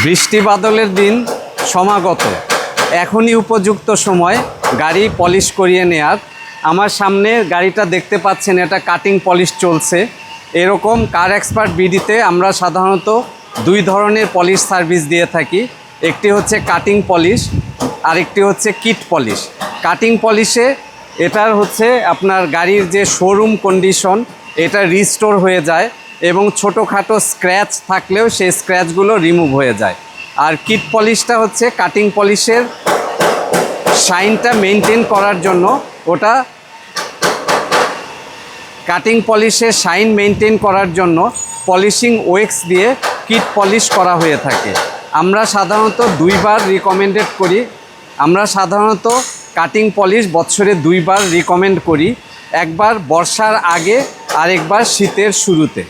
বৃষ্টি বাদলের দিন সমাগত, এখনই উপযুক্ত সময় গাড়ি পলিশ করিয়ে নেয়ার। আমার সামনে গাড়িটা দেখতে পাচ্ছেন, এটা কাটিং পলিশ চলছে। এরকম কার এক্সপার্ট বিডিতে আমরা সাধারণত দুই ধরনের পলিশ সার্ভিস দিয়ে থাকি। একটি হচ্ছে কাটিং পলিশ, আরেকটি হচ্ছে কিট পলিশ। কাটিং পলিশে এটার হচ্ছে আপনার গাড়ির যে শোরুম কন্ডিশন এটা রিস্টোর হয়ে যায় এবং ছোটোখাটো স্ক্র্যাচ থাকলেও সেই স্ক্র্যাচগুলো রিমুভ হয়ে যায়। আর কিট পলিশটা হচ্ছে কাটিং পলিশের শাইনটা মেনটেন করার জন্য, ওটা কাটিং পলিশের শাইন মেনটেন করার জন্য পলিশিং ওয়েক্স দিয়ে কিট পলিশ করা হয়ে থাকে। আমরা সাধারণত দুইবার রিকমেন্ডেড করি। আমরা সাধারণত কাটিং পলিশ বছরে দুইবার রিকমেন্ড করি, একবার বর্ষার আগে আর একবার শীতের শুরুতে।